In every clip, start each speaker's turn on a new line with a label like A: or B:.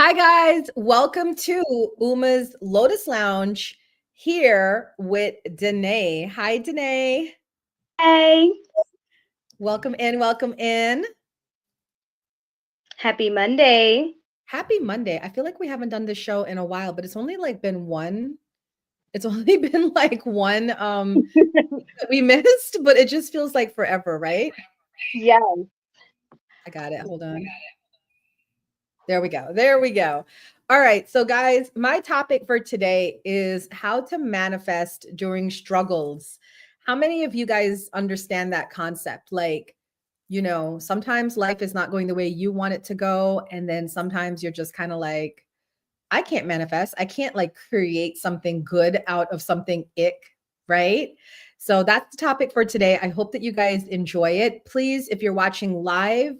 A: Hi, guys. Welcome to Uma's Lotus Lounge here with Dannea. Hi, Dannea.
B: Hey,
A: Welcome in. Welcome in.
B: happy Monday.
A: Happy Monday. I feel like we haven't done this show in a while, but it's only been one. It's only been one that we missed, but it just feels like forever, right?
B: Yeah.
A: I got it. Hold on. There we go. There we go. All right. So, guys, my topic for today is how to manifest during struggles. How many of you guys understand that concept? Sometimes life is not going the way you want it to go. And then sometimes you're just kind of like, I can't manifest. I can't create something good out of something ick, right? So that's the topic for today. I hope that you guys enjoy it. Please, if you're watching live,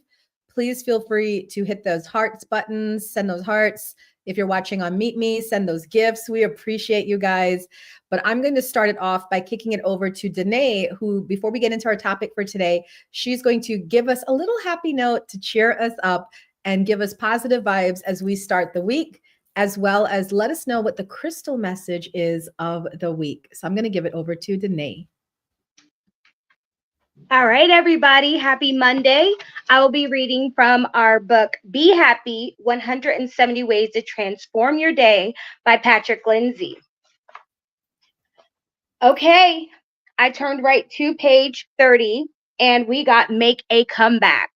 A: please feel free to hit those hearts buttons, send those hearts. If you're watching on Meet Me, send those gifts. We appreciate you guys. But I'm going to start it off by kicking it over to Dannea, who, before we get into our topic for today, she's going to give us a little happy note to cheer us up and give us positive vibes as we start the week, as well as let us know what the crystal message is of the week. So I'm going to give it over to Dannea.
B: All right, everybody. Happy Monday. I will be reading from our book, Be Happy 170 Ways to Transform Your Day by Patrick Lindsay. Okay, I turned right to page 30 and we got make a comeback.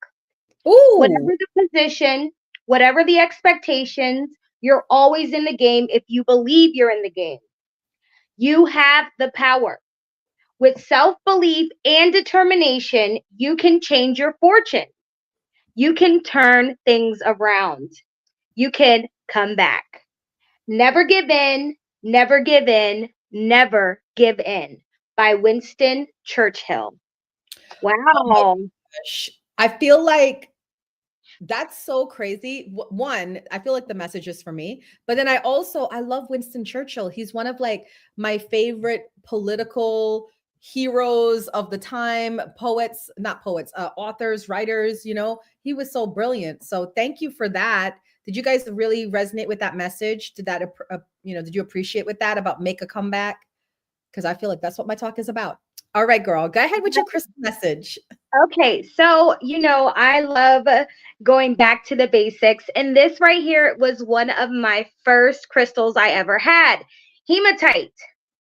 A: Ooh.
B: Whatever the position, whatever the expectations, you're always in the game if you believe you're in the game. You have the power. With self-belief and determination, you can change your fortune. You can turn things around. You can come back. Never give in, never give in, never give in by Winston Churchill. Wow.
A: Oh my gosh. I feel like that's so crazy. One, I feel like the message is for me, but then I love Winston Churchill. He's one of my favorite political heroes of the time, authors, writers, he was so brilliant. So thank you for that. Did you guys really resonate with that message? Did you appreciate with that about make a comeback? Because I feel like that's what my talk is about. All right, girl, go ahead with your crystal message.
B: Okay, so I love going back to the basics, and this right here was one of my first crystals I ever had, hematite.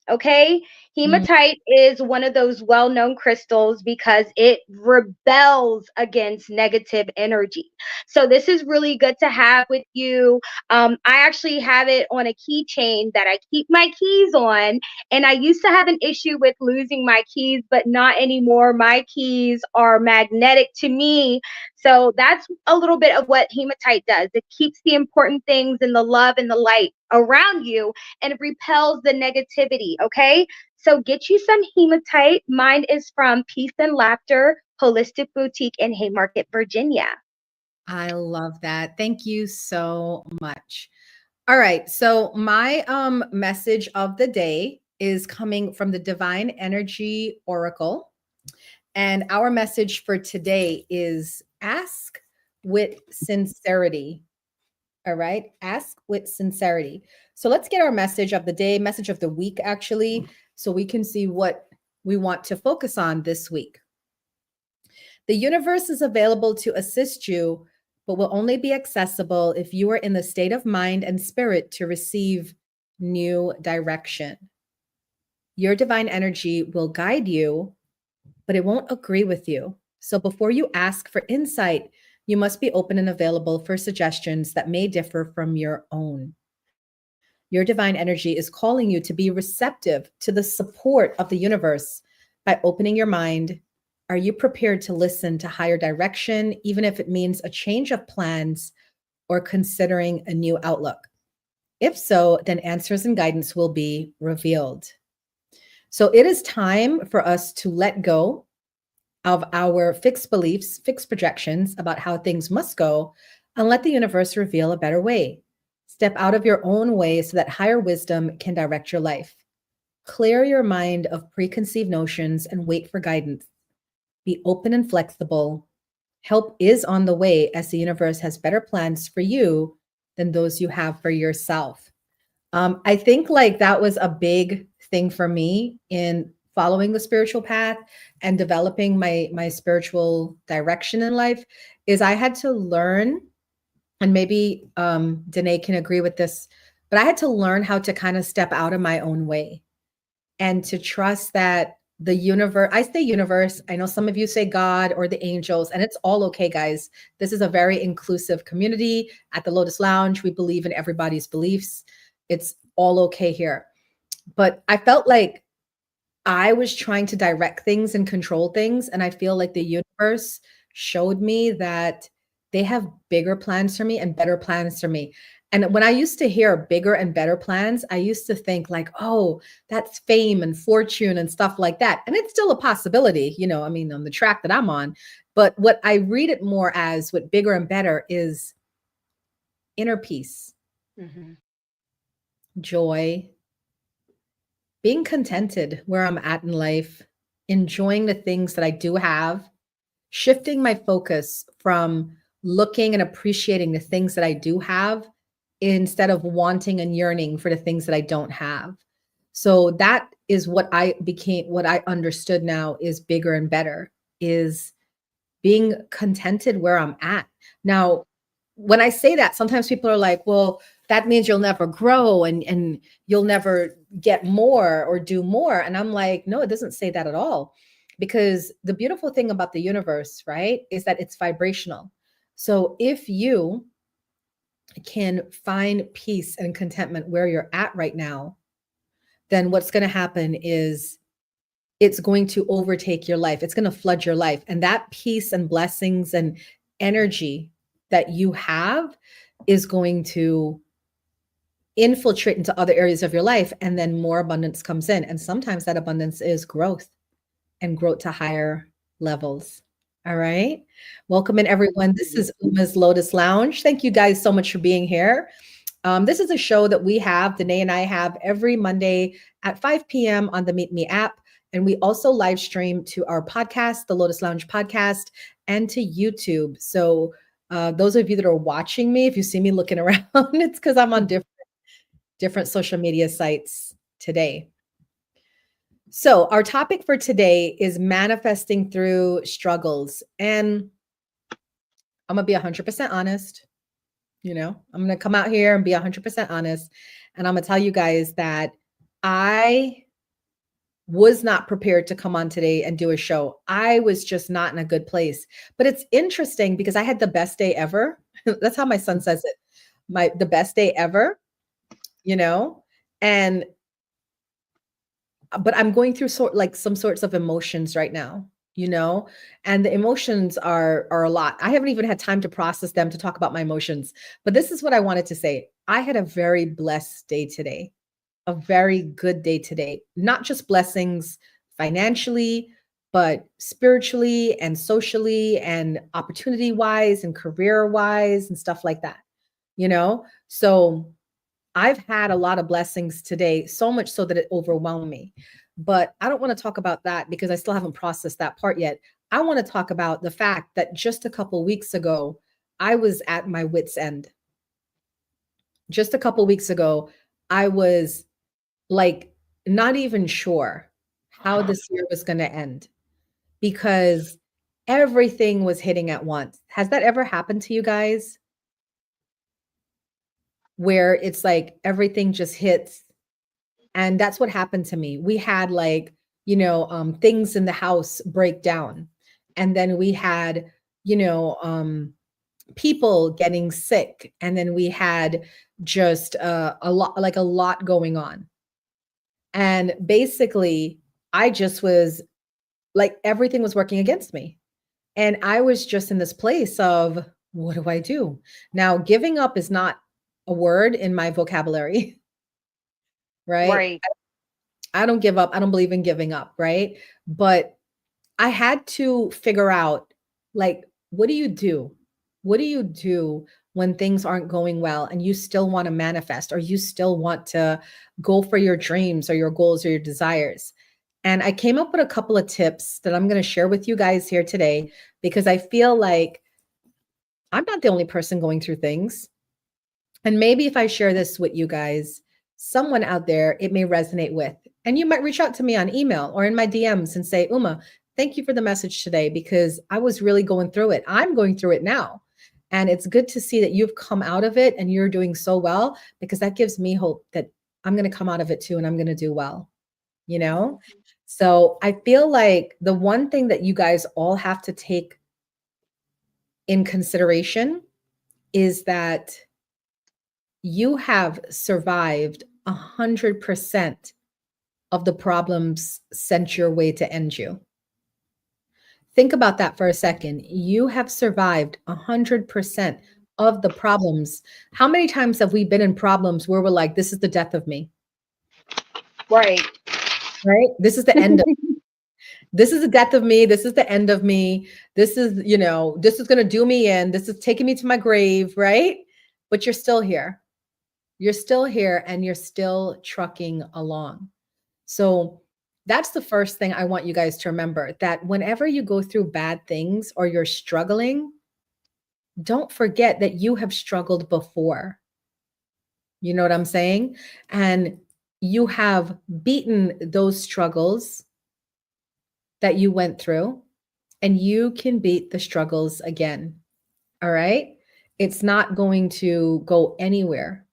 B: Okay, hematite is one of those well-known crystals because it rebels against negative energy. So this is really good to have with you. I actually have it on a keychain that I keep my keys on, and I used to have an issue with losing my keys, but not anymore. My keys are magnetic to me. So that's a little bit of what hematite does. It keeps the important things and the love and the light around you, and it repels the negativity. Okay. So get you some hematite. Mine is from Peace and Laughter Holistic Boutique in Haymarket, Virginia.
A: I love that. Thank you so much. All right. So my message of the day is coming from the Divine Energy Oracle. And our message for today is ask with sincerity. All right. Ask with sincerity. So let's get our message of the day, message of the week, actually, so we can see what we want to focus on this week. The universe is available to assist you, but will only be accessible if you are in the state of mind and spirit to receive new direction. Your divine energy will guide you, but it won't agree with you. So before you ask for insight, you must be open and available for suggestions that may differ from your own. Your divine energy is calling you to be receptive to the support of the universe by opening your mind. Are you prepared to listen to higher direction, even if it means a change of plans or considering a new outlook? If so, then answers and guidance will be revealed. So it is time for us to let go of our fixed beliefs, fixed projections about how things must go, and let the universe reveal a better way. Step out of your own way so that higher wisdom can direct your life. Clear your mind of preconceived notions and wait for guidance. Be open and flexible. Help is on the way as the universe has better plans for you than those you have for yourself. I think like that was a big thing for me in following the spiritual path and developing my spiritual direction in life is I had to learn, and maybe Danae can agree with this, but I had to learn how to kind of step out of my own way and to trust that the universe, I say universe, I know some of you say God or the angels, and it's all okay, guys. This is a very inclusive community at the Lotus Lounge. We believe in everybody's beliefs. It's all okay here. But I felt like I was trying to direct things and control things. And I feel like the universe showed me that they have bigger plans for me and better plans for me. And when I used to hear bigger and better plans, I used to think like, oh, that's fame and fortune and stuff like that. And it's still a possibility, you know, I mean, on the track that I'm on. But what I read it more as what bigger and better is inner peace, joy, being contented where I'm at in life, enjoying the things that I do have, shifting my focus from looking and appreciating the things that I do have instead of wanting and yearning for the things that I don't have. So that is what I understood now is bigger and better, is being contented where I'm at. Now, when I say that, sometimes people are like, well, that means you'll never grow and you'll never get more or do more. And I'm like, no, it doesn't say that at all. Because the beautiful thing about the universe, right, is that it's vibrational. So if you can find peace and contentment where you're at right now, then what's going to happen is it's going to overtake your life. It's going to flood your life. And that peace and blessings and energy that you have is going to infiltrate into other areas of your life. And then more abundance comes in. And sometimes that abundance is growth and growth to higher levels. All right. Welcome in, everyone. This is Uma's Lotus Lounge. Thank you guys so much for being here. This is a show that we have, Danae and I have every Monday at 5 p.m. on the Meet Me app. And we also live stream to our podcast, the Lotus Lounge Podcast, and to YouTube. So those of you that are watching me, if you see me looking around, it's because I'm on different social media sites today. So our topic for today is manifesting through struggles. And I'm going to be 100% honest. You know, I'm going to come out here and be 100% honest. And I'm going to tell you guys that I was not prepared to come on today and do a show. I was just not in a good place. But it's interesting because I had the best day ever. That's how my son says it. The best day ever, you know, but I'm going through some sorts of emotions right now, you know, and the emotions are a lot. I haven't even had time to process them to talk about my emotions, but this is what I wanted to say. I had a very blessed day today, a very good day today, not just blessings financially, but spiritually and socially and opportunity wise and career wise and stuff like that, you know? So I've had a lot of blessings today, so much so that it overwhelmed me. But I don't want to talk about that because I still haven't processed that part yet. I want to talk about the fact that just a couple weeks ago, I was at my wit's end. Just a couple weeks ago, I was like not even sure how this year was going to end because everything was hitting at once. Has that ever happened to you guys? Where it's like everything just hits. And that's what happened to me. We had like, you know, things in the house break down. And then we had, you know, people getting sick. And then we had just a lot going on. And basically, I just was like, everything was working against me. And I was just in this place of, what do I do? Now, giving up is not a word in my vocabulary, right? I don't give up. I don't believe in giving up, right? But I had to figure out, like, what do you do? What do you do when things aren't going well and you still want to manifest or you still want to go for your dreams or your goals or your desires? And I came up with a couple of tips that I'm going to share with you guys here today because I feel like I'm not the only person going through things. And maybe if I share this with you guys, someone out there, it may resonate with. And you might reach out to me on email or in my DMs and say, Uma, thank you for the message today because I was really going through it. I'm going through it now. And it's good to see that you've come out of it and you're doing so well, because that gives me hope that I'm going to come out of it too and I'm going to do well, you know? So I feel like the one thing that you guys all have to take in consideration is that you have survived 100% of the problems sent your way to end you. Think about that for a second. You have survived 100% of the problems. How many times have we been in problems where we're like, this is the death of me?
B: Right.
A: Right? This is the end of this is the death of me. This is the end of me. This is, this is going to do me in. This is taking me to my grave, right? But you're still here. You're still here and you're still trucking along. So that's the first thing I want you guys to remember, that whenever you go through bad things or you're struggling, don't forget that you have struggled before. You know what I'm saying? And you have beaten those struggles that you went through, and you can beat the struggles again. All right? It's not going to go anywhere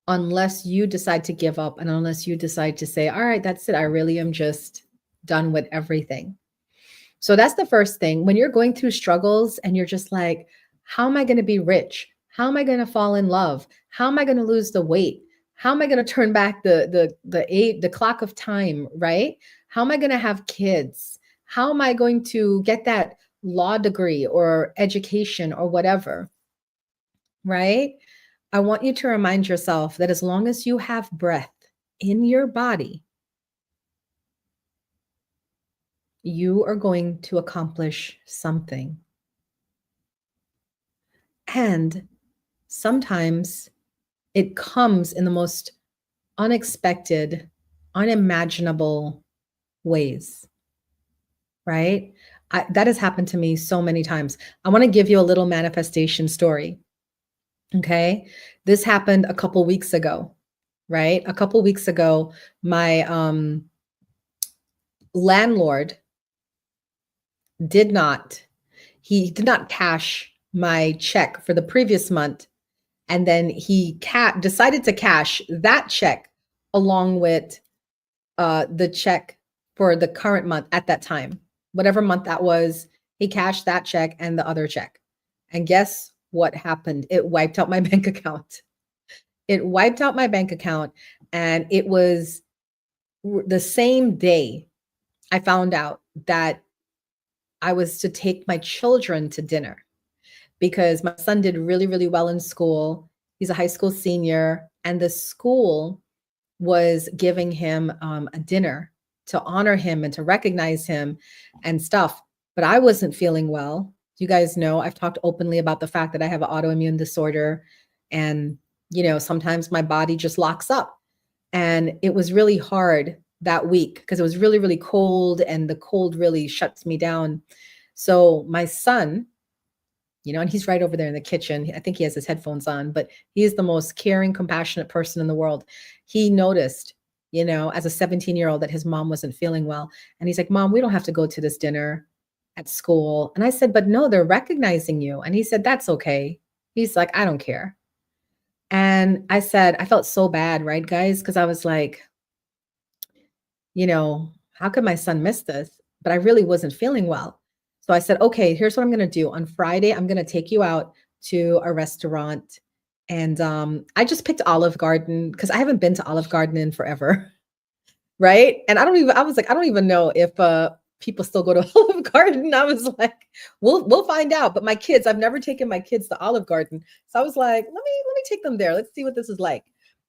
A: unless you decide to give up and unless you decide to say, all right, that's it. I really am just done with everything. So that's the first thing. When you're going through struggles and you're just like, how am I going to be rich? How am I going to fall in love? How am I going to lose the weight? How am I going to turn back the clock of time, right? How am I going to have kids? How am I going to get that law degree or education or whatever, right? I want you to remind yourself that as long as you have breath in your body, you are going to accomplish something. And sometimes it comes in the most unexpected, unimaginable ways, right? That has happened to me so many times. I want to give you a little manifestation story. Okay. This happened a couple weeks ago, right? A couple weeks ago, my landlord did not cash my check for the previous month. And then he decided to cash that check along with the check for the current month at that time. Whatever month that was, he cashed that check and the other check. And guess what happened? It wiped out my bank account. It wiped out my bank account. And it was the same day I found out that I was to take my children to dinner, because my son did really, really well in school. He's a high school senior, and the school was giving him a dinner to honor him and to recognize him and stuff. But I wasn't feeling well. You guys know I've talked openly about the fact that I have an autoimmune disorder, and sometimes my body just locks up. And it was really hard that week because it was really, really cold, and the cold really shuts me down. So my son, and he's right over there in the kitchen. I think he has his headphones on, but he's the most caring, compassionate person in the world. He noticed, as a 17-year-old that his mom wasn't feeling well. And he's like, Mom, we don't have to go to this dinner at school. And I said, but no, they're recognizing you. And he said, that's okay. He's like, I don't care. And I said, I felt so bad, right, guys? Because I was like, how could my son miss this? But I really wasn't feeling well. So I said, okay, here's what I'm going to do. On Friday, I'm going to take you out to a restaurant. And I just picked Olive Garden because I haven't been to Olive Garden in forever. Right. And I was like, I don't even know if people still go to Olive Garden. I was like, we'll find out. But my kids, I've never taken my kids to Olive Garden. So I was like, let me take them there. Let's see what this is like.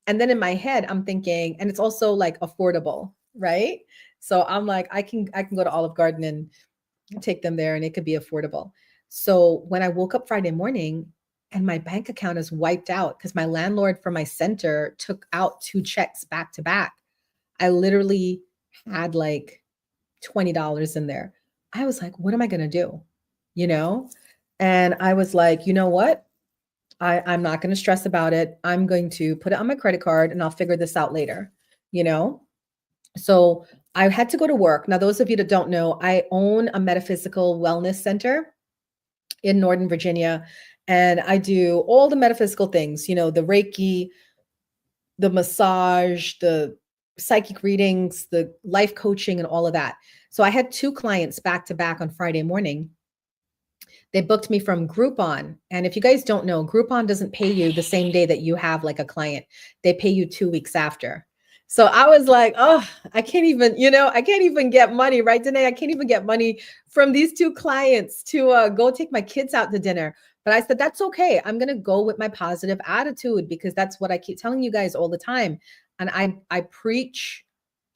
A: And then in my head, I'm thinking, and it's also like affordable, right? So I'm like, I can go to Olive Garden and take them there, and it could be affordable. So when I woke up Friday morning and my bank account is wiped out because my landlord from my center took out 2 checks back to back, I literally had like $20 in there. I was like, what am I going to do? And I was like, you know what? I'm not going to stress about it. I'm going to put it on my credit card and I'll figure this out later, you know? So I had to go to work. Now, those of you that don't know, I own a metaphysical wellness center in Northern Virginia, and I do all the metaphysical things, the Reiki, the massage, the psychic readings, the life coaching, and all of that. So I had 2 clients back to back on Friday morning. They booked me from Groupon. And if you guys don't know, Groupon doesn't pay you the same day that you have like a client. They pay you 2 weeks after. So I was like, oh, I can't even get money, right, Danae? I can't even get money from these 2 clients to go take my kids out to dinner. But I said, that's okay. I'm going to go with my positive attitude because that's what I keep telling you guys all the time. And I preach,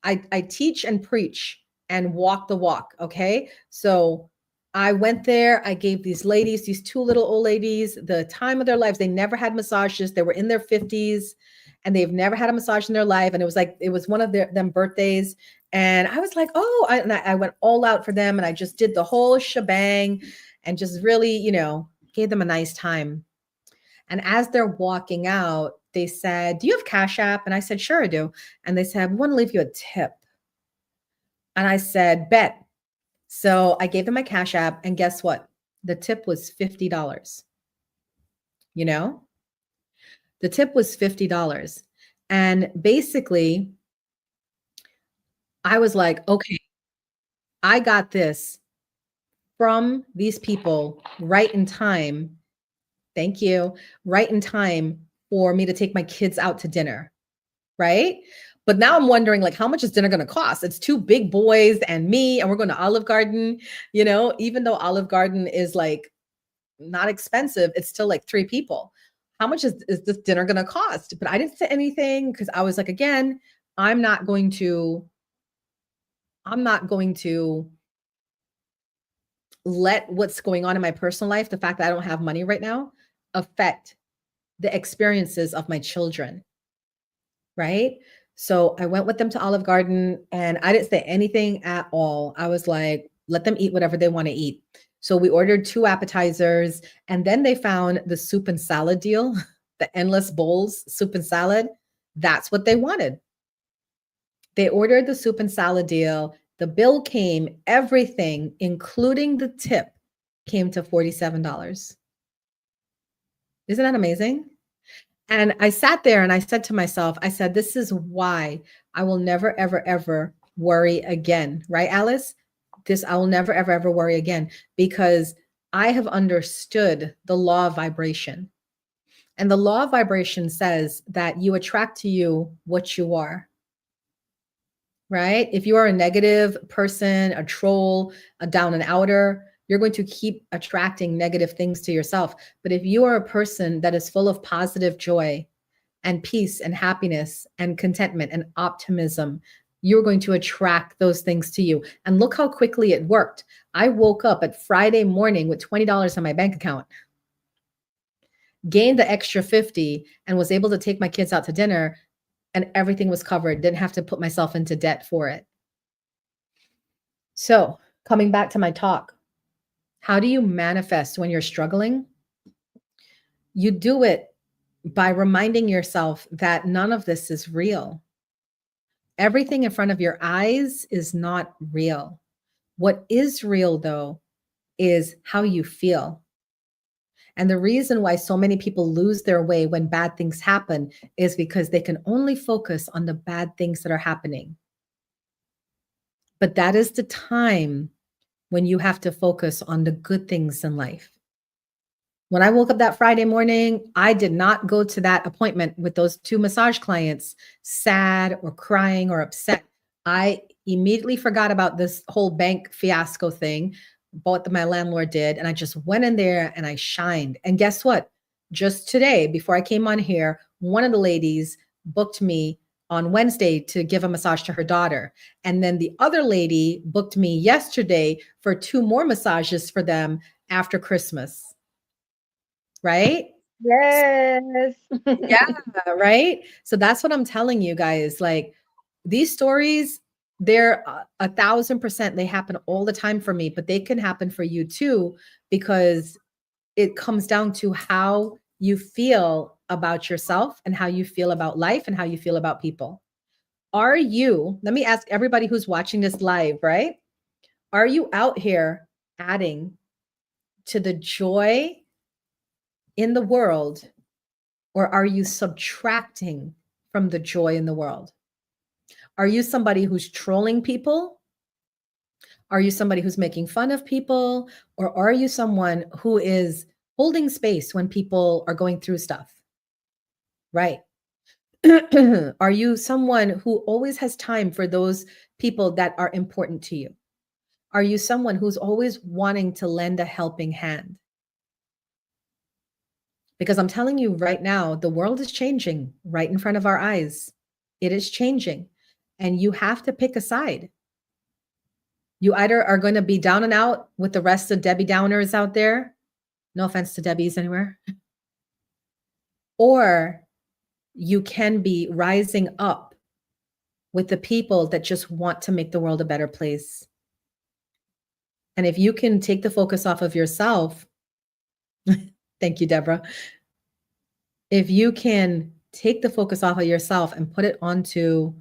A: I teach and preach and walk the walk. Okay. So I went there. I gave these ladies, these 2 little old ladies, the time of their lives. They never had massages. They were in their 50s and they've never had a massage in their life. And it was one of them birthdays. And I was like, oh, I went all out for them. And I just did the whole shebang and just really, gave them a nice time. And as they're walking out, they said, do you have Cash App? And I said, sure, I do. And they said, we want to leave you a tip. And I said, bet. So I gave them my Cash App, and guess what? The tip was $50. The tip was $50. And basically, I was like, okay, I got this from these people right in time. Thank you. Right in time for me to take my kids out to dinner. Right. But now I'm wondering, like, how much is dinner going to cost? It's 2 big boys and me, and we're going to Olive Garden, even though Olive Garden is like not expensive, it's still like 3 people. How much is this dinner going to cost? But I didn't say anything because I was like, again, I'm not going to let what's going on in my personal life, the fact that I don't have money right now, affect the experiences of my children. Right. So I went with them to Olive Garden and I didn't say anything at all. I was like, let them eat whatever they want to eat. So we ordered 2 appetizers and then they found the soup and salad deal, the endless bowls, soup and salad. That's what they wanted. They ordered the soup and salad deal. The bill came, everything, including the tip, came to $47. Isn't that amazing? And I sat there and I said to myself, this is why I will never, ever, ever worry again. Right, Alice? I will never, ever, ever worry again because I have understood the law of vibration. And the law of vibration says that you attract to you what you are. Right? If you are a negative person, a troll, a down and outer, you're going to keep attracting negative things to yourself. But if you are a person that is full of positive joy and peace and happiness and contentment and optimism, you're going to attract those things to you. And look how quickly it worked. I woke up at Friday morning with $20 on my bank account, gained the extra 50 and was able to take my kids out to dinner and everything was covered. Didn't have to put myself into debt for it. So coming back to my talk, how do you manifest when you're struggling? You do it by reminding yourself that none of this is real. Everything in front of your eyes is not real. What is real, though, is how you feel. And the reason why so many people lose their way when bad things happen is because they can only focus on the bad things that are happening. But that is the time when you have to focus on the good things in life. When I woke up that Friday morning, I did not go to that appointment with those 2 massage clients sad or crying or upset. I immediately forgot about this whole bank fiasco thing, what my landlord did. And I just went in there and I shined. And guess what? Just today, before I came on here, one of the ladies booked me on Wednesday to give a massage to her daughter. And then the other lady booked me yesterday for 2 more massages for them after Christmas. Right?
B: Yes.
A: Yeah, right? So that's what I'm telling you guys. Like these stories, they're 1,000%. They happen all the time for me, but they can happen for you too, because it comes down to how you feel about yourself and how you feel about life and how you feel about people? Are you, let me ask everybody who's watching this live, right? Are you out here adding to the joy in the world, or are you subtracting from the joy in the world? Are you somebody who's trolling people? Are you somebody who's making fun of people? Or are you someone who is holding space when people are going through stuff? Right. Are you someone who always has time for those people that are important to you? Are you someone who's always wanting to lend a helping hand? Because I'm telling you right now, the world is changing right in front of our eyes. It is changing. And you have to pick a side. You either are going to be down and out with the rest of Debbie Downers out there. No offense to Debbies anywhere. Or you can be rising up with the people that just want to make the world a better place. And if you can take the focus off of yourself, thank you, Deborah. If you can take the focus off of yourself and put it onto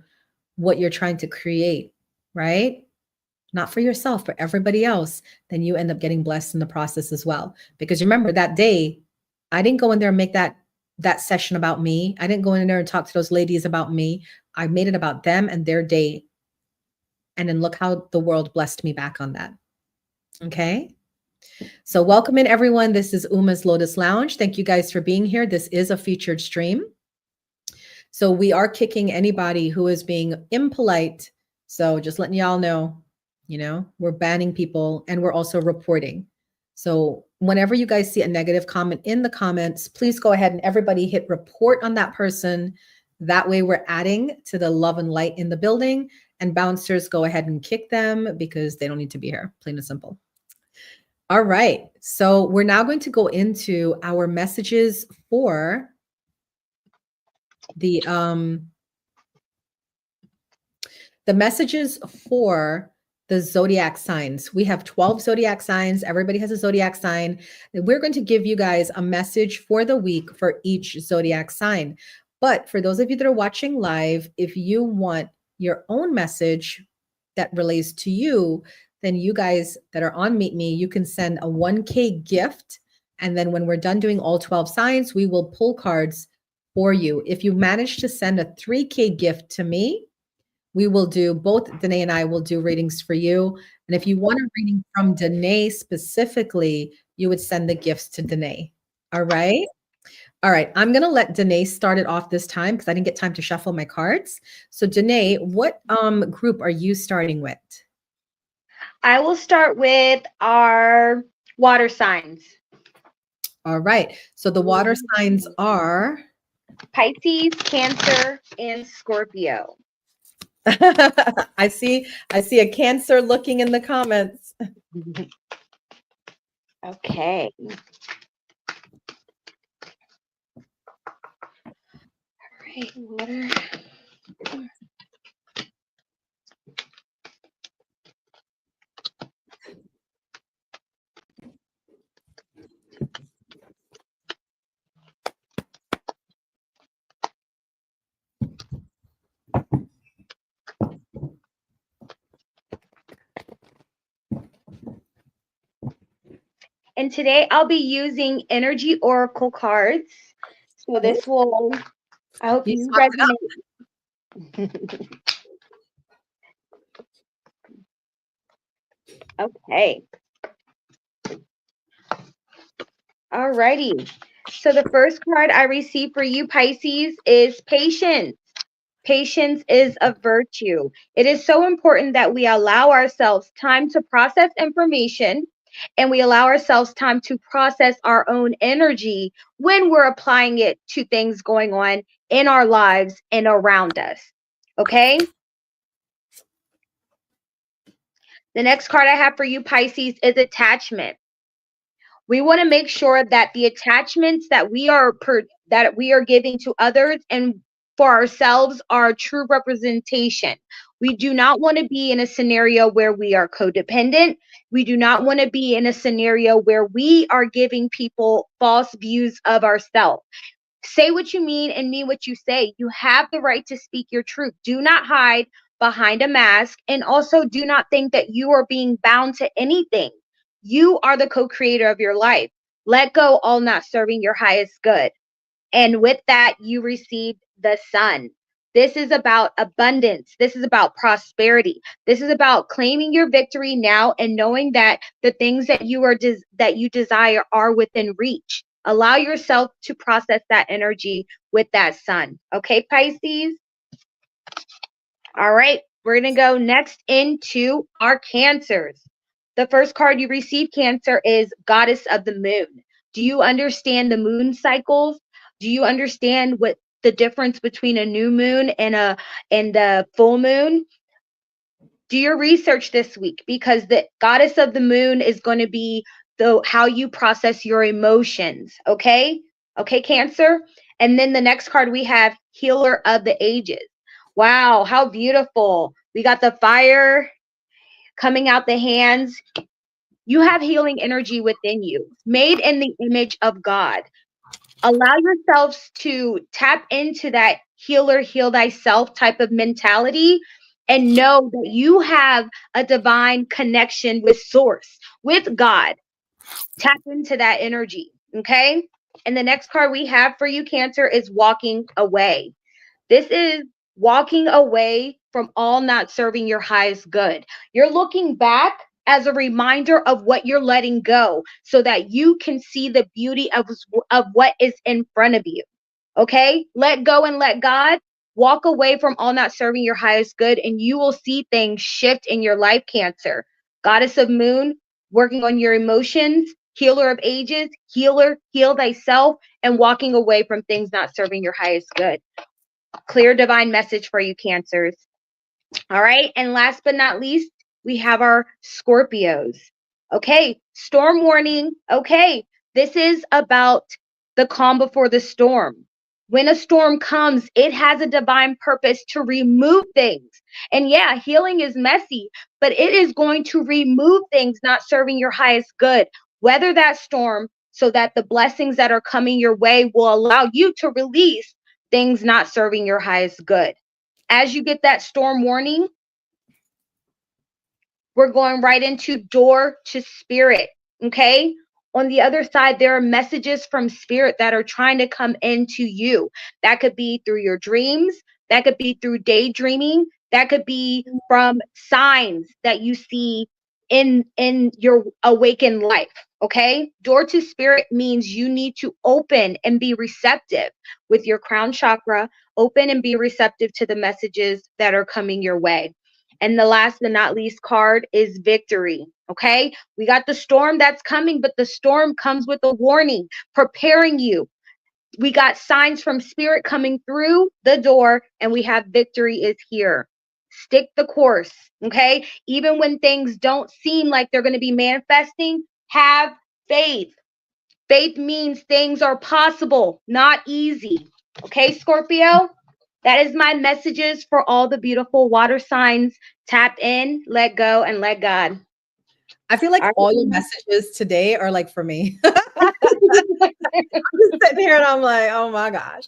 A: what you're trying to create, right? Not for yourself, for everybody else, then you end up getting blessed in the process as well. Because remember that day, I didn't go in there and make that session about me. I didn't go in there and talk to those ladies about me. I made it about them and their day. And then look how the world blessed me back on that. Okay. So welcome in everyone. This is Uma's Lotus Lounge. Thank you guys for being here. This is a featured stream. So we are kicking anybody who is being impolite. So just letting y'all know, we're banning people and we're also reporting. So whenever you guys see a negative comment in the comments, please go ahead and everybody hit report on that person. That way we're adding to the love and light in the building, and bouncers, go ahead and kick them because they don't need to be here, plain and simple. All right. So we're now going to go into our messages for the messages for the zodiac signs. We have 12 zodiac signs. Everybody has a zodiac sign. We're going to give you guys a message for the week for each zodiac sign. But for those of you that are watching live, if you want your own message that relates to you, then you guys that are on Meet Me, you can send a 1K gift. And then when we're done doing all 12 signs, we will pull cards for you. If you manage to send a 3K gift to me, we will do, both Danae and I will do readings for you. And if you want a reading from Danae specifically, you would send the gifts to Danae. All right. All right. I'm going to let Danae start it off this time because I didn't get time to shuffle my cards. So Danae, what group are you starting with?
B: I will start with our water signs.
A: All right. So the water signs are
B: Pisces, Cancer, and Scorpio.
A: I see a Cancer looking in the comments.
B: Okay. All right, water. And today I'll be using energy oracle cards. So this will, I hope you resonate. Okay. Alrighty. So the first card I received for you, Pisces, is patience. Patience is a virtue. It is so important that we allow ourselves time to process information, and we allow ourselves time to process our own energy when we're applying it to things going on in our lives and around us. Okay? The next card I have for you, Pisces, is attachment. We want to make sure that the attachments that we are giving to others and for ourselves are true representation. We do not want to be in a scenario where we are codependent. We do not want to be in a scenario where we are giving people false views of ourselves. Say what you mean and mean what you say. You have the right to speak your truth. Do not hide behind a mask. And also do not think that you are being bound to anything. You are the co-creator of your life. Let go all not serving your highest good. And with that, you received the sun. This is about abundance. This is about prosperity. This is about claiming your victory now and knowing that the things that you desire are within reach. Allow yourself to process that energy with that sun. Okay, Pisces? All right, we're going to go next into our Cancers. The first card you receive, Cancer, is Goddess of the Moon. Do you understand the moon cycles? Do you understand what the difference between a new moon and a full moon? Do your research this week, because the Goddess of the Moon is going to be how you process your emotions. Okay, Cancer. And then the next card we have, Healer of the Ages. Wow, how beautiful. We got the fire coming out the hands. You have healing energy within you, made in the image of God. Allow yourselves to tap into that healer, heal thyself type of mentality, and know that you have a divine connection with source, with God. Tap into that energy. Okay. And the next card we have for you, Cancer, is Walking Away. This is walking away from all not serving your highest good. You're looking back as a reminder of what you're letting go so that you can see the beauty of what is in front of you. Okay? Let go and let God. Walk away from all not serving your highest good, and you will see things shift in your life, Cancer. Goddess of Moon, working on your emotions, Healer of Ages, healer, heal thyself, and walking away from things not serving your highest good. Clear divine message for you, Cancers. All right. And last but not least, we have our Scorpios. Okay. Storm warning. Okay. This is about the calm before the storm. When a storm comes, it has a divine purpose to remove things. And yeah, healing is messy, but it is going to remove things not serving your highest good. Weather that storm so that the blessings that are coming your way will allow you to release things not serving your highest good. As you get that storm warning, we're going right into door to spirit. Okay. On the other side, there are messages from spirit that are trying to come into you. That could be through your dreams. That could be through daydreaming. That could be from signs that you see in your awakened life. Okay. Door to spirit means you need to open and be receptive with your crown chakra. Open and be receptive to the messages that are coming your way. And the last but not least card is victory. Okay. We got the storm that's coming, but the storm comes with a warning, preparing you. We got signs from spirit coming through the door, and we have victory is here. Stick the course. Okay. Even when things don't seem like they're going to be manifesting, have faith. Faith means things are possible, not easy. Okay, Scorpio? That is my messages for all the beautiful water signs. Tap in, let go, and let God.
A: I feel like all your messages today are like for me. I'm just sitting here and I'm like, oh my gosh.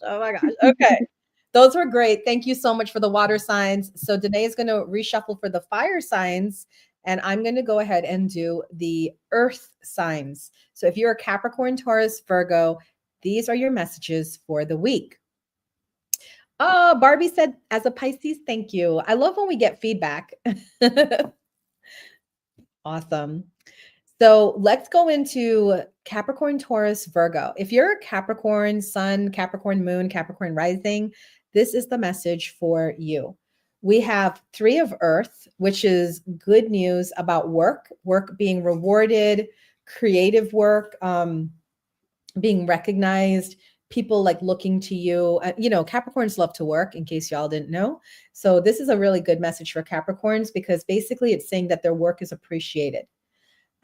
A: Okay. Those were great. Thank you so much for the water signs. So Danae is going to reshuffle for the fire signs, and I'm going to go ahead and do the earth signs. So if you're a Capricorn, Taurus, Virgo, these are your messages for the week. Oh, Barbie said, as a Pisces, thank you. I love when we get feedback. Awesome. So let's go into Capricorn, Taurus, Virgo. If you're a Capricorn Sun, Capricorn Moon, Capricorn Rising, this is the message for you. We have 3 of Earth, which is good news about work being rewarded, creative work, being recognized, people like looking to you. Capricorns love to work, in case y'all didn't know. So this is a really good message for Capricorns, because basically it's saying that their work is appreciated.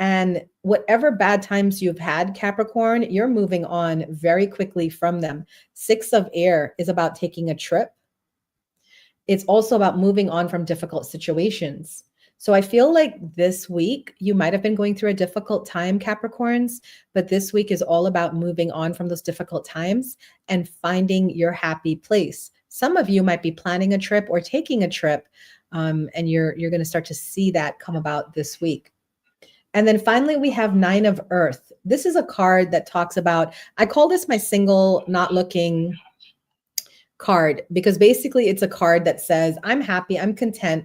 A: And whatever bad times you've had, Capricorn, you're moving on very quickly from them. 6 of Air is about taking a trip. it's also about moving on from difficult situations. So I feel like this week you might have been going through a difficult time, Capricorns, but this week is all about moving on from those difficult times and finding your happy place. Some of you might be planning a trip or taking a trip, and you're going to start to see that come about this week. And then finally, we have Nine of Earth. This is a card that talks about, I call this my single, not looking card, because basically it's a card that says, I'm happy, I'm content,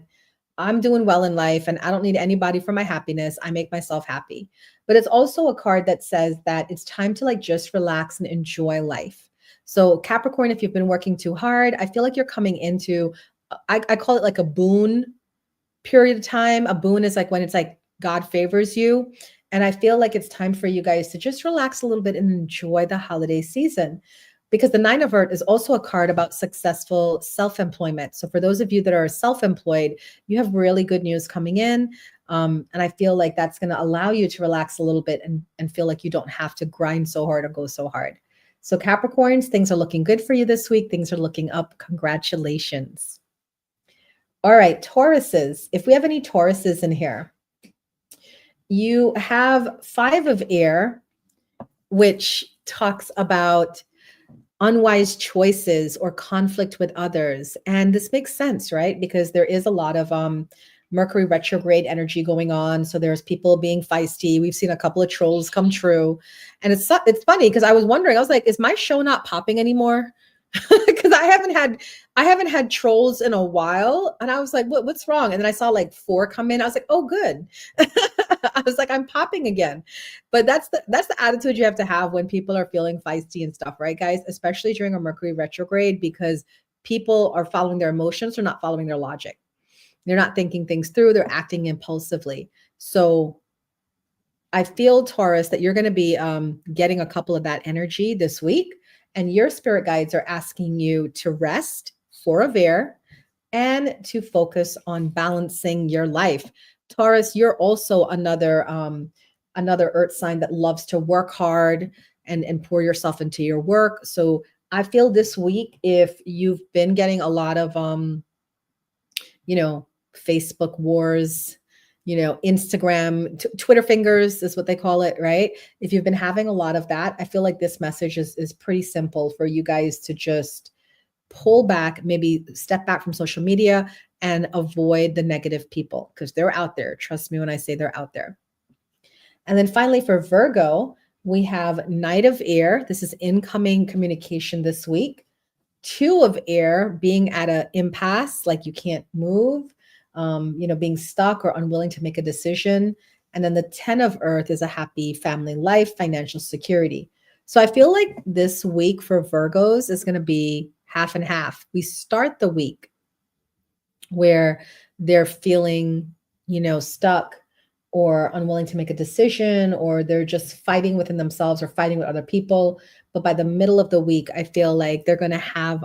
A: I'm doing well in life, and I don't need anybody for my happiness. I make myself happy. But it's also a card that says that it's time to like just relax and enjoy life. So Capricorn, if you've been working too hard, I feel like you're coming into, I call it like a boon period of time. A boon is like when it's like God favors you. And I feel like it's time for you guys to just relax a little bit and enjoy the holiday season, because the Nine of Earth is also a card about successful self-employment. So for those of you that are self-employed, you have really good news coming in. And I feel like that's going to allow you to relax a little bit and feel like you don't have to grind so hard or go so hard. So Capricorns, things are looking good for you this week. Things are looking up. Congratulations. All right, Tauruses. If we have any Tauruses in here, you have Five of Air, which talks about unwise choices or conflict with others. And this makes sense, right? Because there is a lot of Mercury retrograde energy going on. So there's people being feisty. We've seen a couple of trolls come true. And it's funny because I was wondering, I was like, is my show not popping anymore? Because I haven't had trolls in a while. And I was like, what's wrong? And then I saw like 4 come in. I was like, oh, good. I was like, I'm popping again. But that's the attitude you have to have when people are feeling feisty and stuff, right, guys? Especially during a Mercury retrograde, because people are following their emotions, they're not following their logic. They're not thinking things through, they're acting impulsively. So I feel, Taurus, that you're going to be getting a couple of that energy this week. And your spirit guides are asking you to rest, 4 of Air, and to focus on balancing your life. Taurus, you're also another earth sign that loves to work hard and pour yourself into your work. So I feel this week, if you've been getting a lot of, Facebook wars, Instagram, Twitter fingers is what they call it, right? If you've been having a lot of that, I feel like this message is pretty simple for you guys to just pull back, maybe step back from social media and avoid the negative people, because they're out there. Trust me when I say they're out there. And then finally for Virgo, we have Knight of Air. This is incoming communication this week. 2 of Air, being at an impasse, like you can't move, being stuck or unwilling to make a decision. And then the 10 of Earth is a happy family life, financial security. So I feel like this week for Virgos is going to be half and half. We start the week where they're feeling, stuck or unwilling to make a decision, or they're just fighting within themselves or fighting with other people. But by the middle of the week, I feel like they're going to have,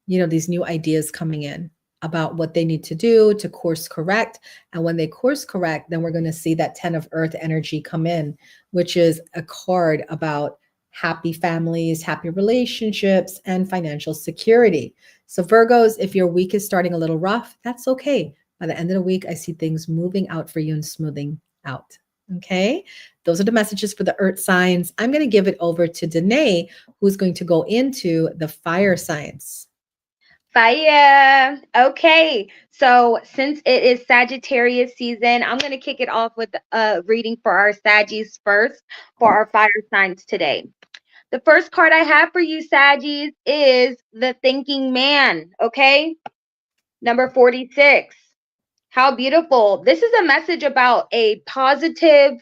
A: these new ideas coming in about what they need to do to course correct. And when they course correct, then we're going to see that 10 of Earth energy come in, which is a card about happy families, happy relationships, and financial security. So Virgos, if your week is starting a little rough, that's okay. By the end of the week, I see things moving out for you and smoothing out. Okay, those are the messages for the Earth signs. I'm going to give it over to Danae, who's going to go into the fire signs.
B: Fire. Okay. So since it is Sagittarius season, I'm going to kick it off with a reading for our Saggies first for our fire signs today. The first card I have for you, Saggies, is the Thinking Man. Okay. Number 46. How beautiful. This is a message about a positive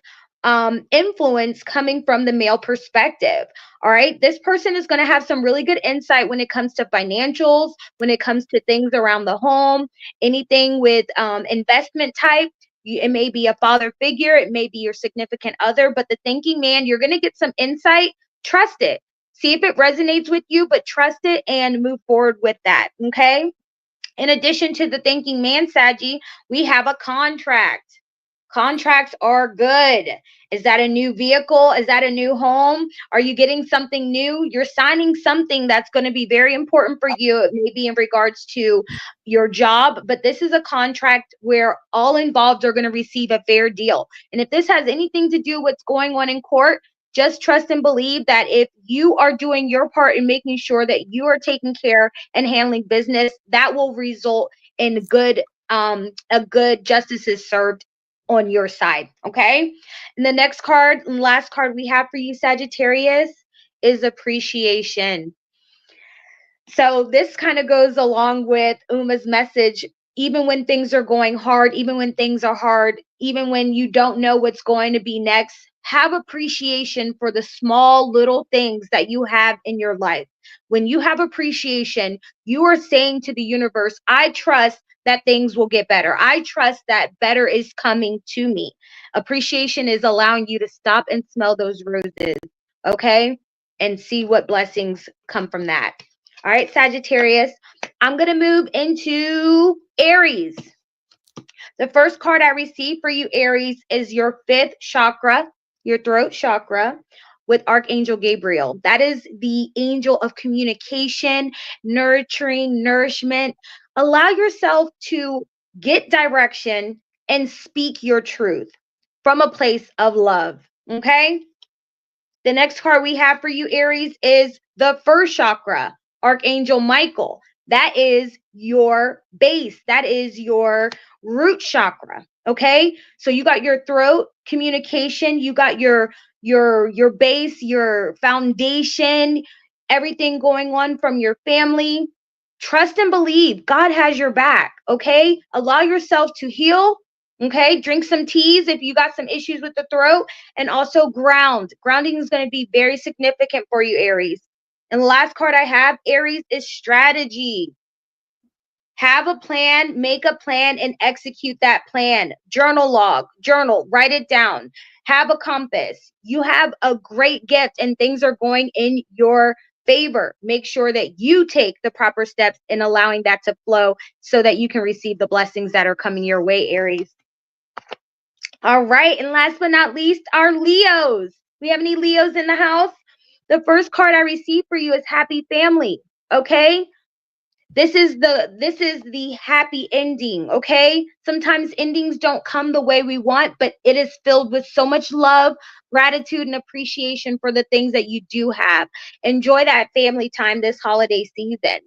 B: influence coming from the male perspective. All right. This person is going to have some really good insight when it comes to financials, when it comes to things around the home, anything with investment type. It may be a father figure. It may be your significant other, but the Thinking Man, you're going to get some insight. Trust it. See if it resonates with you, but trust it and move forward with that. Okay. In addition to the Thinking Man, Saggy, we have a contract. Contracts are good. Is that a new vehicle? Is that a new home? Are you getting something new? You're signing something that's going to be very important for you. It may be in regards to your job, but this is a contract where all involved are going to receive a fair deal. And if this has anything to do with what's going on in court, just trust and believe that if you are doing your part in making sure that you are taking care and handling business, that will result in a good justice is served on your side. Okay. And the next card and last card we have for you, Sagittarius, is appreciation. So this kind of goes along with Uma's message. Even when things are going hard, even when things are hard, even when you don't know what's going to be next, have appreciation for the small little things that you have in your life. When you have appreciation, you are saying to the universe, I trust that things will get better. I trust that better is coming to me. Appreciation is allowing you to stop and smell those roses, okay? And see what blessings come from that. All right, Sagittarius, I'm going to move into Aries. The first card I received for you, Aries, is your 5th chakra, your throat chakra, with Archangel Gabriel. That is the angel of communication, nurturing, nourishment. Allow yourself to get direction and speak your truth from a place of love, okay? The next card we have for you, Aries, is the 1st chakra, Archangel Michael. That is your base. That is your root chakra. Okay. So you got your throat communication. You got your base, your foundation, everything going on from your family. Trust and believe God has your back. Okay. Allow yourself to heal. Okay. Drink some teas if you got some issues with the throat, and also ground. Grounding is going to be very significant for you, Aries. And the last card I have, Aries, is strategy. Have a plan, make a plan, and execute that plan. Journal log, journal, write it down. Have a compass. You have a great gift and things are going in your favor. Make sure that you take the proper steps in allowing that to flow so that you can receive the blessings that are coming your way, Aries. All right. And last but not least, our Leos. We have any Leos in the house? The first card I received for you is happy family. Okay. This is the happy ending. Okay. Sometimes endings don't come the way we want, but it is filled with so much love, gratitude, and appreciation for the things that you do have. Enjoy that family time this holiday season.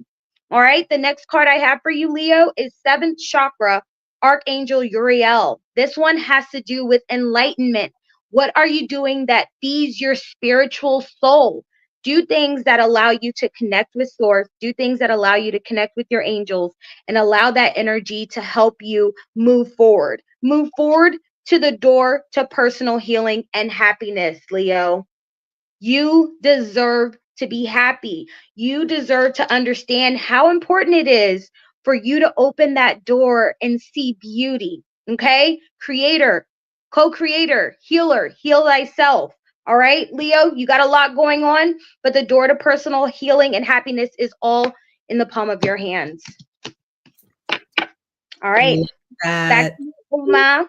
B: All right. The next card I have for you, Leo, is 7th chakra, Archangel Uriel. This one has to do with enlightenment. What are you doing that feeds your spiritual soul? Do things that allow you to connect with source, do things that allow you to connect with your angels, and allow that energy to help you move forward. Move forward to the door to personal healing and happiness, Leo. You deserve to be happy. You deserve to understand how important it is for you to open that door and see beauty. Okay? Creator, co-creator, healer, heal thyself. All right, Leo, you got a lot going on, but the door to personal healing and happiness is all in the palm of your hands. All right. Back to you, Uma.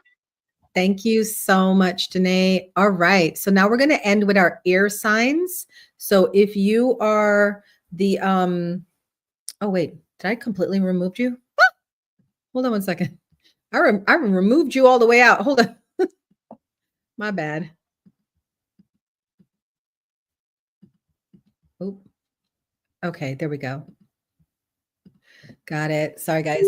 A: Thank you so much, Danae. All right. So now we're going to end with our air signs. So if you are the, oh, wait, did I completely remove you? Ah! Hold on one second. I removed you all the way out. Hold on. My bad. Oh, okay. There we go. Got it. Sorry, guys.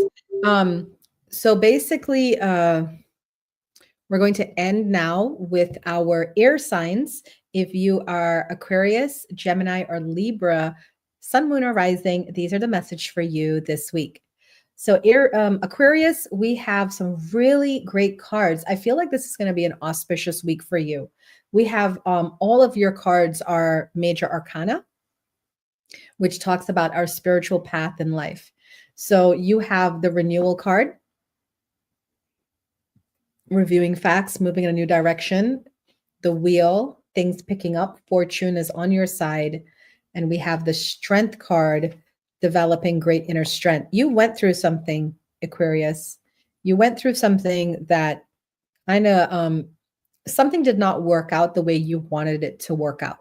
A: So basically, we're going to end now with our air signs. If you are Aquarius, Gemini, or Libra, Sun, Moon, or Rising, these are the message for you this week. So Aquarius, we have some really great cards. I feel like this is going to be an auspicious week for you. We have all of your cards are major arcana, which talks about our spiritual path in life. So you have the renewal card, reviewing facts, moving in a new direction, the wheel, things picking up, fortune is on your side. And we have the strength card, developing great inner strength. You went through something, Aquarius. You went through something that I know something did not work out the way you wanted it to work out.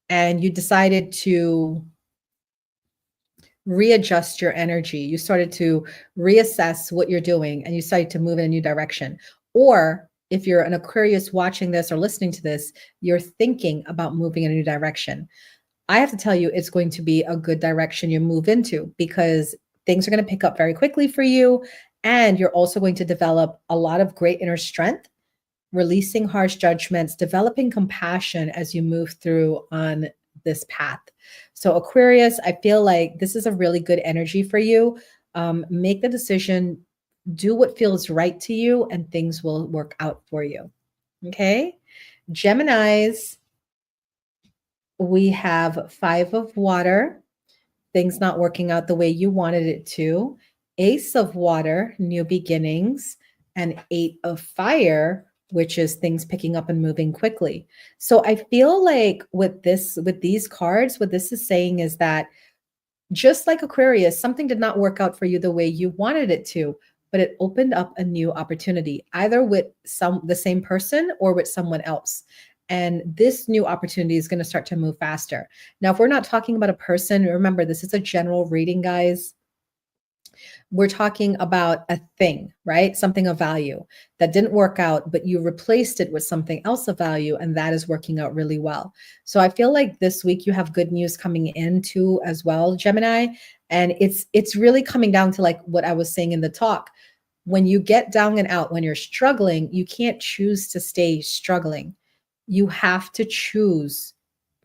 A: And you decided to readjust your energy. You started to reassess what you're doing and you started to move in a new direction. Or if you're an Aquarius watching this or listening to this, you're thinking about moving in a new direction. I have to tell you, it's going to be a good direction you move into because things are going to pick up very quickly for you. And you're also going to develop a lot of great inner strength, releasing harsh judgments, developing compassion as you move through on this path. So Aquarius, I feel like this is a really good energy for you. Make the decision, do what feels right to you, and things will work out for you. Okay. Geminis, we have 5 of water, things not working out the way you wanted it to. Ace of water, new beginnings, and 8 of fire, which is things picking up and moving quickly. So I feel like with these cards, what this is saying is that just like Aquarius, something did not work out for you the way you wanted it to, but it opened up a new opportunity, either with the same person or with someone else. And this new opportunity is going to start to move faster. Now, if we're not talking about a person, remember, this is a general reading, guys. We're talking about a thing, right? Something of value that didn't work out, but you replaced it with something else of value, and that is working out really well. So I feel like this week you have good news coming in too as well, Gemini. And it's really coming down to like what I was saying in the talk. When you get down and out, when you're struggling, you can't choose to stay struggling. You have to choose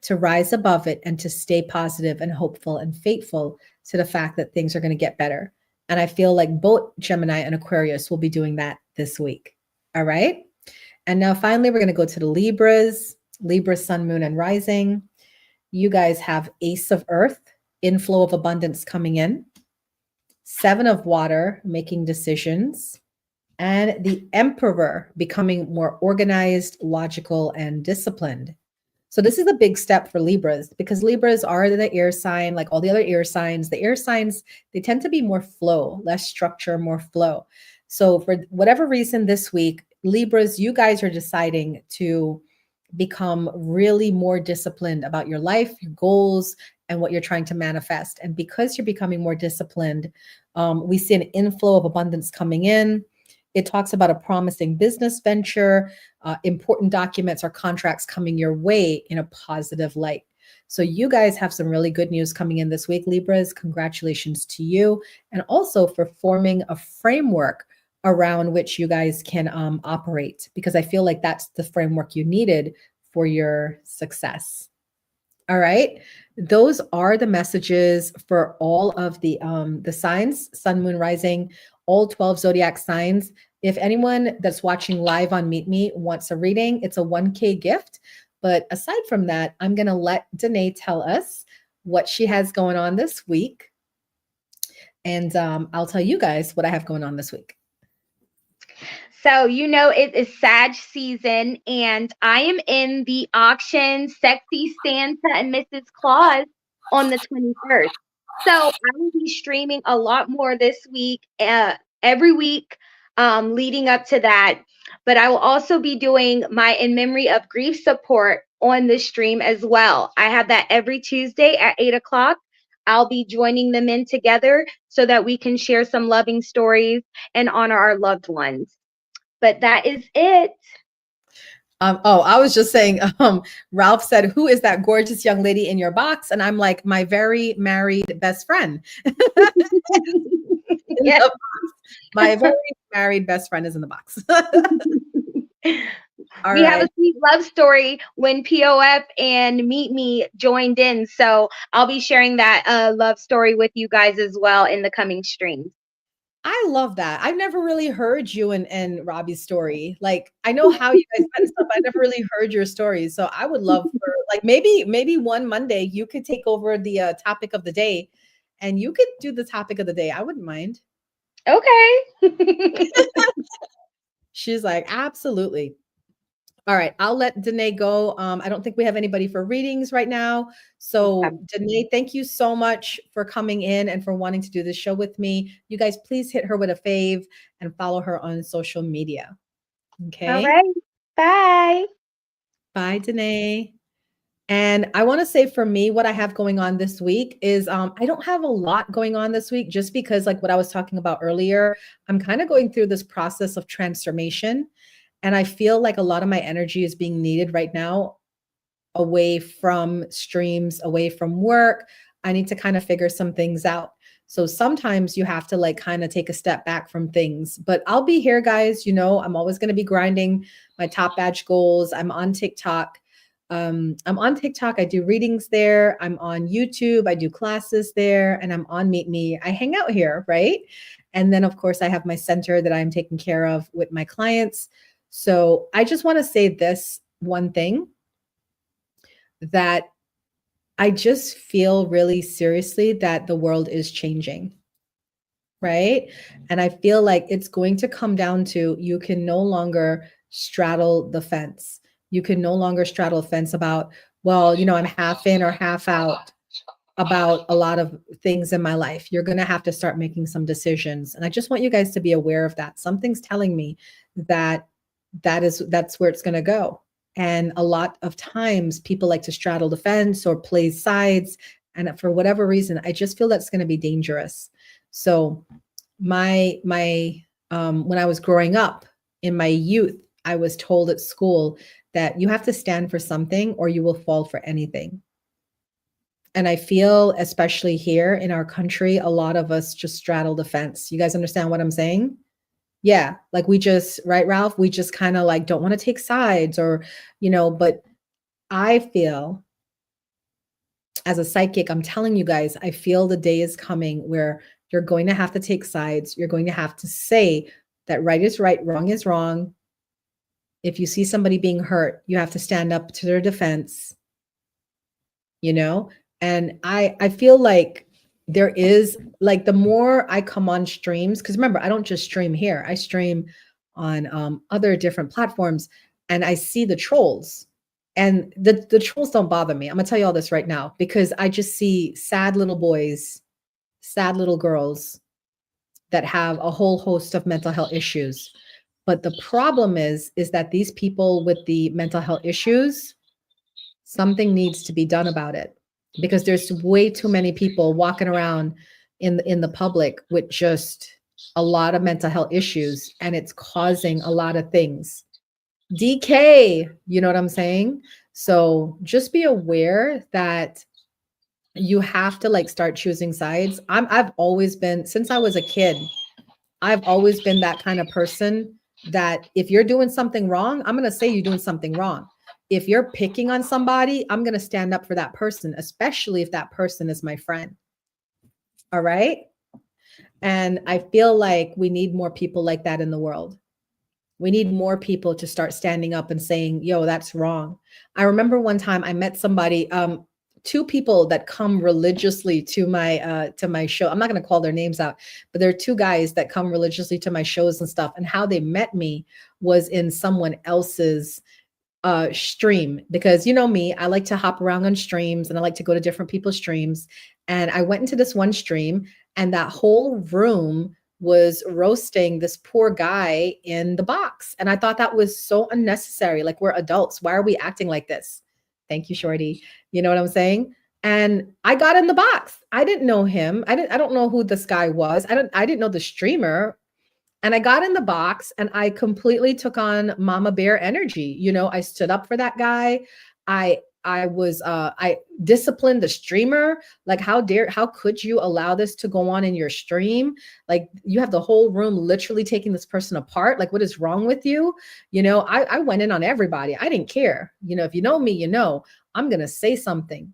A: to rise above it and to stay positive and hopeful and faithful to the fact that things are going to get better. And I feel like both Gemini and Aquarius will be doing that this week. All right. And now finally, we're going to go to the Libras, Libra, Sun, Moon, and Rising. You guys have Ace of Earth, inflow of abundance coming in. 7 of water, making decisions. And the Emperor, becoming more organized, logical, and disciplined. So this is a big step for Libras because Libras are the air sign, like all the other air signs. The air signs, they tend to be more flow, less structure, more flow. So for whatever reason this week, Libras, you guys are deciding to become really more disciplined about your life, your goals, and what you're trying to manifest. And because you're becoming more disciplined, we see an inflow of abundance coming in. It talks about a promising business venture, important documents or contracts coming your way in a positive light. So you guys have some really good news coming in this week, Libras. Congratulations to you. And also for forming a framework around which you guys can operate, because I feel like that's the framework you needed for your success. All right. Those are the messages for all of the signs, Sun, Moon, Rising, all 12 zodiac signs. If anyone that's watching live on Meet Me wants a reading, it's a 1K gift. But aside from that, I'm going to let Dannea tell us what she has going on this week. And I'll tell you guys what I have going on this week.
B: So, it is Sag season, and I am in the auction Sexy Santa and Mrs. Claus on the 21st. So, I will be streaming a lot more this week, every week leading up to that. But I will also be doing my In Memory of Grief support on the stream as well. I have that every Tuesday at 8 o'clock. I'll be joining them in together so that we can share some loving stories and honor our loved ones. But that is it.
A: I was just saying, Ralph said, who is that gorgeous young lady in your box? And I'm like, my very married best friend. Yes. My very married best friend is in the box.
B: We have a sweet love story when POF and Meet Me joined in. So I'll be sharing that love story with you guys as well in the coming streams.
A: I love that. I've never really heard you and Robbie's story. Like, I know how you guys met and stuff. I never really heard your story. So I would love for like maybe one Monday you could take over the topic of the day and you could do the topic of the day. I wouldn't mind.
B: Okay.
A: She's like, absolutely. All right, I'll let Dannea go. I don't think we have anybody for readings right now. So Dannea, thank you so much for coming in and for wanting to do this show with me. You guys, please hit her with a fave and follow her on social media.
B: All
A: Okay.
B: right. Bye.
A: Bye, Danae. And I want to say for me, what I have going on this week is I don't have a lot going on this week just because, like what I was talking about earlier, I'm kind of going through this process of transformation. And I feel like a lot of my energy is being needed right now away from streams, away from work. I need to kind of figure some things out. So sometimes you have to like kind of take a step back from things, but I'll be here, guys. You know, I'm always going to be grinding my top badge goals. I'm on TikTok. I'm on TikTok. I do readings there. I'm on YouTube. I do classes there, and I'm on Meet Me. I hang out here, right? And then, of course, I have my center that I'm taking care of with my clients. So I just want to say this one thing, that I just feel really seriously that the world is changing, right? And I feel like it's going to come down to you can no longer straddle the fence. You can no longer straddle a fence about, well, you know, I'm half in or half out about a lot of things in my life. You're going to have to start making some decisions. And I just want you guys to be aware of that. Something's telling me that that's where it's going to go. And a lot of times people like to straddle the fence or play sides. And for whatever reason, I just feel that's going to be dangerous. So my when I was growing up in my youth, I was told at school that you have to stand for something or you will fall for anything. And I feel, especially here in our country, a lot of us just straddle the fence. You guys understand what I'm saying? Yeah, like we just, right, Ralph? We just kind of like don't want to take sides or, you know, but I feel as a psychic, I'm telling you guys, I feel the day is coming where you're going to have to take sides. You're going to have to say that right is right, wrong is wrong. If you see somebody being hurt, you have to stand up to their defense, you know? And I feel like there is like the more I come on streams, because remember, I don't just stream here, I stream on other different platforms, and I see the trolls. And the trolls don't bother me. I'm gonna tell you all this right now because I just see sad little boys, sad little girls that have a whole host of mental health issues. But the problem is that these people with the mental health issues, something needs to be done about it because there's way too many people walking around in the public with just a lot of mental health issues, and it's causing a lot of things. DK, you know what I'm saying? So just be aware that you have to like start choosing sides. I've always been, since I was a kid, I've always been that kind of person that if you're doing something wrong, I'm going to say you're doing something wrong. If you're picking on somebody, I'm going to stand up for that person, especially if that person is my friend. All right. And I feel like we need more people like that in the world. We need more people to start standing up and saying, yo, that's wrong. I remember one time I met somebody, two people that come religiously to my show. I'm not going to call their names out, but there are two guys that come religiously to my shows and stuff. And how they met me was in someone else's stream, because you know me, I like to hop around on streams and I like to go to different people's streams. And I went into this one stream and that whole room was roasting this poor guy in the box. And I thought that was so unnecessary. Like, we're adults. Why are we acting like this? Thank you, Shorty. You know what I'm saying? And I got in the box. I didn't know him. I don't know who this guy was. I didn't know the streamer. And I got in the box and I completely took on mama bear energy. You know, I stood up for that guy. I disciplined the streamer. Like, how could you allow this to go on in your stream? Like, you have the whole room literally taking this person apart. Like, what is wrong with you? You know, I went in on everybody. I didn't care. You know, if you know me, you know, I'm going to say something.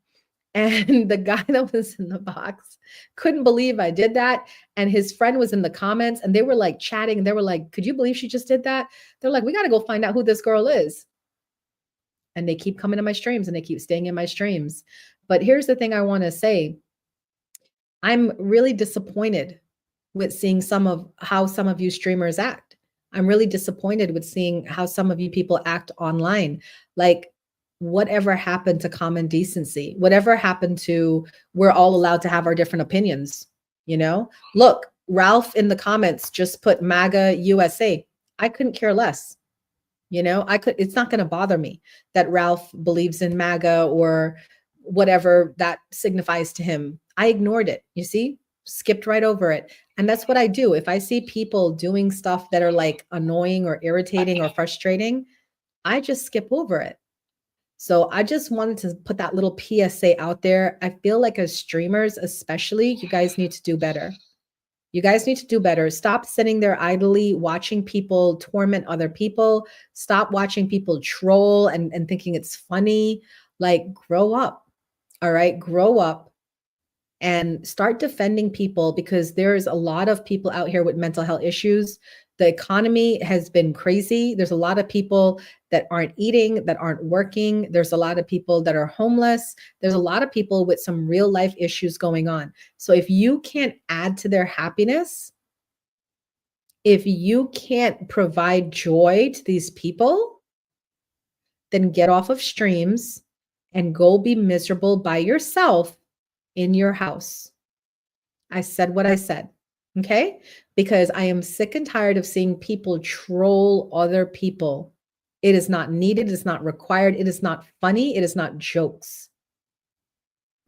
A: And the guy that was in the box couldn't believe I did that. And his friend was in the comments and they were like chatting. And they were like, could you believe she just did that? They're like, we got to go find out who this girl is. And they keep coming to my streams and they keep staying in my streams. But here's the thing I want to say. I'm really disappointed with seeing how some of you streamers act. I'm really disappointed with seeing how some of you people act online. Like, whatever happened to common decency? Whatever happened to, we're all allowed to have our different opinions, you know? Look, Ralph in the comments just put MAGA USA. I couldn't care less. It's not going to bother me that Ralph believes in MAGA or whatever that signifies to him. I ignored it. You see, skipped right over it. And that's what I do. If I see people doing stuff that are like annoying or irritating or frustrating, I just skip over it. So I just wanted to put that little PSA out there. I feel like as streamers, especially, you guys need to do better. You guys need to do better. Stop sitting there idly watching people torment other people. Stop watching people troll and thinking it's funny. Like, grow up. All right, grow up and start defending people, because there's a lot of people out here with mental health issues. The economy has been crazy. There's a lot of people that aren't eating, that aren't working. There's a lot of people that are homeless. There's a lot of people with some real life issues going on. So if you can't add to their happiness, if you can't provide joy to these people, then get off of streams and go be miserable by yourself in your house. I said what I said, okay? Because I am sick and tired of seeing people troll other people. It is not needed. It is not required. It is not funny. It is not jokes,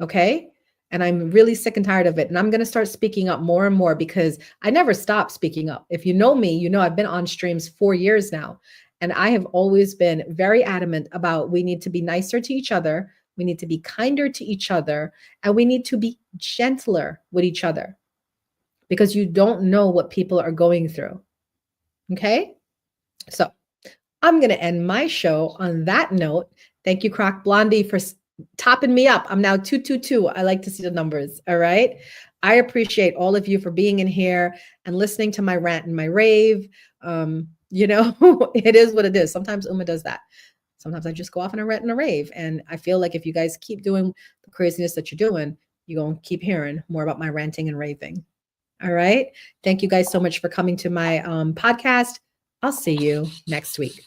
A: okay? And I'm really sick and tired of it. And I'm going to start speaking up more and more, because I never stop speaking up. If you know me, you know I've been on streams 4 years now. And I have always been very adamant about we need to be nicer to each other. We need to be kinder to each other. And we need to be gentler with each other, because you don't know what people are going through. Okay? So I'm going to end my show on that note. Thank you, Croc Blondie, for topping me up. I'm now 222. I like to see the numbers. All right. I appreciate all of you for being in here and listening to my rant and my rave. It is what it is. Sometimes Uma does that. Sometimes I just go off on a rant and a rave. And I feel like if you guys keep doing the craziness that you're doing, you're going to keep hearing more about my ranting and raving. All right. Thank you guys so much for coming to my podcast. I'll see you next week.